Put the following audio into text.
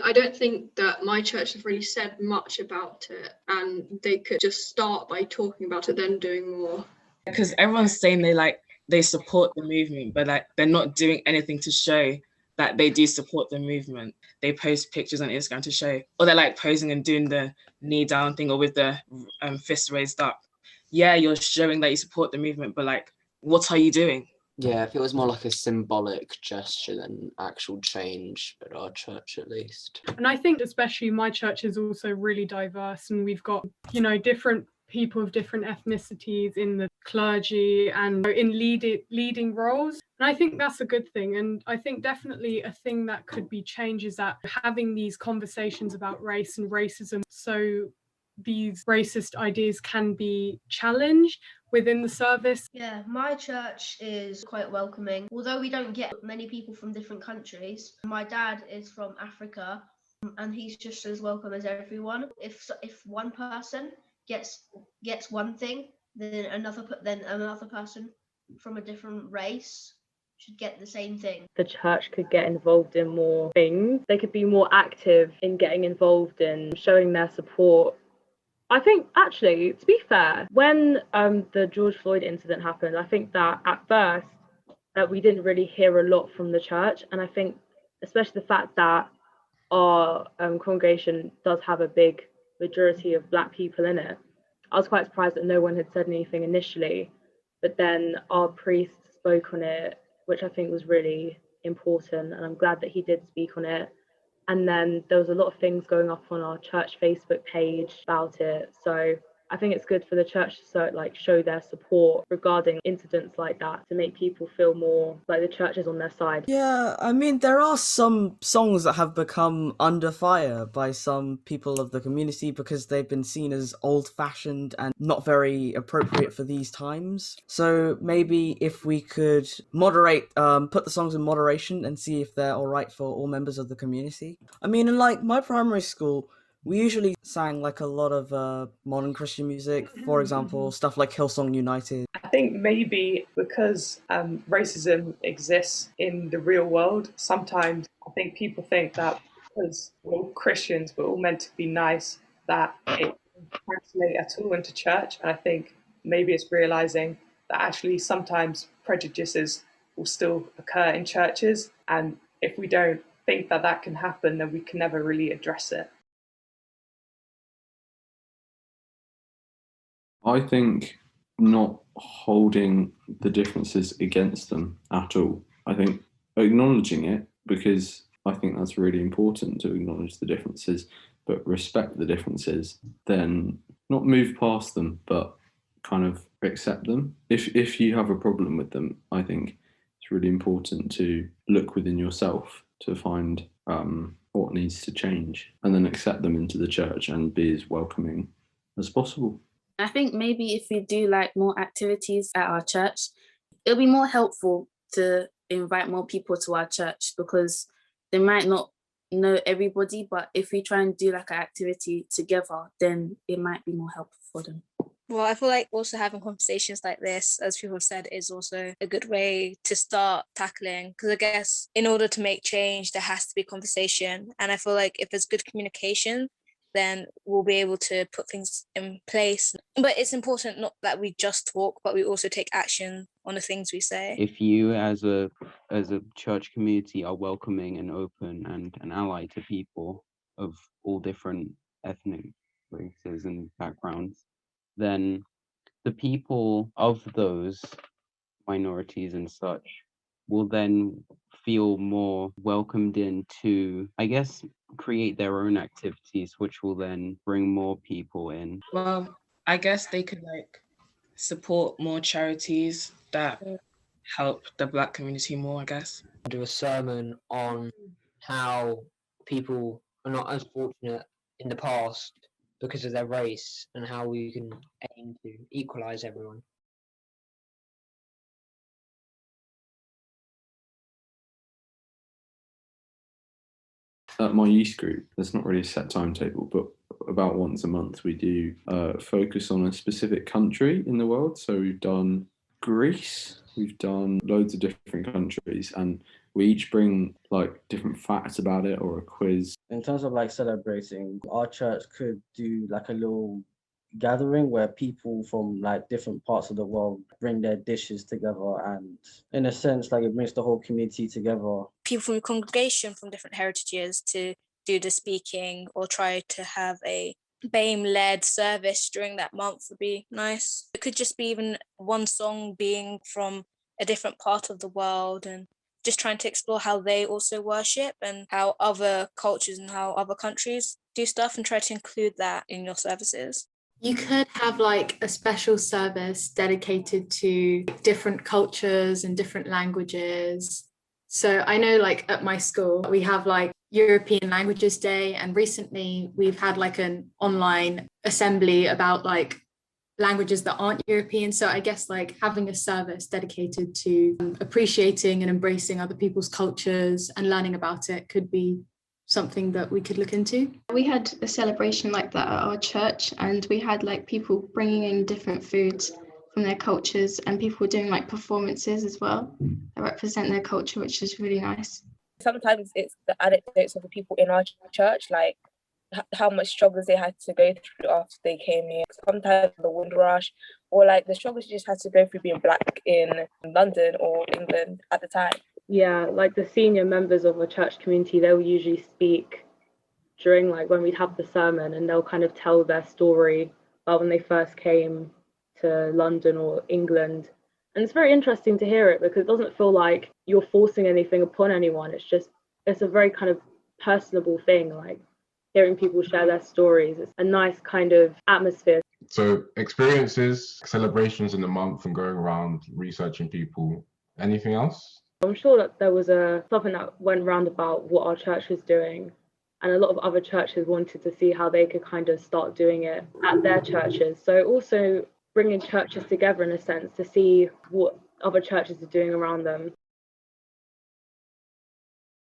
I don't think that my church has really said much about it, and they could just start by talking about it, then doing more. Because everyone's saying they support the movement, but like they're not doing anything to show that they do support the movement. They post pictures on Instagram to show, or they're like posing and doing the knee down thing or with the fist raised up. Yeah, you're showing that you support the movement, but like, what are you doing? Yeah, if it was more like a symbolic gesture than actual change at our church, at least. And I think especially my church is also really diverse, and we've got, different people of different ethnicities in the clergy and in leading roles. And I think that's a good thing. And I think definitely a thing that could be changed is that having these conversations about race and racism, so these racist ideas can be challenged within the service. Yeah, my church is quite welcoming. Although we don't get many people from different countries, my dad is from Africa and he's just as welcome as everyone. If one person gets one thing, then another person from a different race should get the same thing. The church could get involved in more things. They could be more active in getting involved in showing their support. I think, actually, to be fair, when the George Floyd incident happened, I think that at first that we didn't really hear a lot from the church. And I think especially the fact that our congregation does have a big majority of Black people in it, I was quite surprised that no one had said anything initially. But then our priest spoke on it, which I think was really important. And I'm glad that he did speak on it. And then there was a lot of things going up on our church Facebook page about it. So I think it's good for the church to show their support regarding incidents like that, to make people feel more like the church is on their side. Yeah, I mean, there are some songs that have become under fire by some people of the community because they've been seen as old-fashioned and not very appropriate for these times. So maybe if we could put the songs in moderation and see if they're all right for all members of the community. I mean, in my primary school, we usually sang a lot of modern Christian music, for example, stuff like Hillsong United. I think maybe because racism exists in the real world, sometimes I think people think that because we're all Christians, we're all meant to be nice, that it doesn't translate at all into church. And I think maybe it's realizing that actually sometimes prejudices will still occur in churches. And if we don't think that that can happen, then we can never really address it. I think not holding the differences against them at all. I think acknowledging it, because I think that's really important to acknowledge the differences, but respect the differences, then not move past them, but kind of accept them. If you have a problem with them, I think it's really important to look within yourself to find what needs to change, and then accept them into the church and be as welcoming as possible. I think maybe if we do more activities at our church, it'll be more helpful to invite more people to our church, because they might not know everybody, but if we try and do an activity together, then it might be more helpful for them. Well, I feel like also having conversations like this, as people have said, is also a good way to start tackling, because I guess in order to make change, there has to be conversation. And I feel like if there's good communication, then we'll be able to put things in place. But it's important not that we just talk, but we also take action on the things we say. If you as a church community are welcoming and open and an ally to people of all different ethnic races and backgrounds, then the people of those minorities and such will then feel more welcomed in to, I guess, create their own activities, which will then bring more people in. Well, I guess they could support more charities that help the Black community more, I guess. Do a sermon on how people are not as fortunate in the past because of their race, and how we can aim to equalise everyone. At my youth group, there's not really a set timetable, but about once a month we do focus on a specific country in the world. So we've done Greece, we've done loads of different countries, and we each bring like different facts about it or a quiz. In terms of like celebrating, our church could do like a little gathering where people from like different parts of the world bring their dishes together, and in a sense like it brings the whole community together. People from the congregation from different heritages to do the speaking or try to have a BAME-led service during that month would be nice. It could just be even one song being from a different part of the world, and just trying to explore how they also worship and how other cultures and how other countries do stuff, and try to include that in your services. You could have like a special service dedicated to different cultures and different languages. So I know like at my school, we have like European Languages Day, and recently we've had like an online assembly about like languages that aren't European. So I guess like having a service dedicated to appreciating and embracing other people's cultures and learning about it could be something that we could look into. We had a celebration like that at our church, and we had like people bringing in different foods from their cultures, and people were doing like performances as well that represent their culture, which is really nice. Sometimes it's the anecdotes of the people in our church, like how much struggles they had to go through after they came here. Sometimes the Windrush, or like the struggles you just had to go through being Black in London or England at the time. Yeah, like the senior members of a church community, they'll usually speak during like when we'd have the sermon, and they'll kind of tell their story about when they first came to London or England. And it's very interesting to hear it because it doesn't feel like you're forcing anything upon anyone. It's a very kind of personable thing, like hearing people share their stories. It's a nice kind of atmosphere. So experiences, celebrations in the month, and going around researching people. Anything else? I'm sure that there was something that went round about what our church was doing, and a lot of other churches wanted to see how they could kind of start doing it at their churches. So also bringing churches together in a sense to see what other churches are doing around them.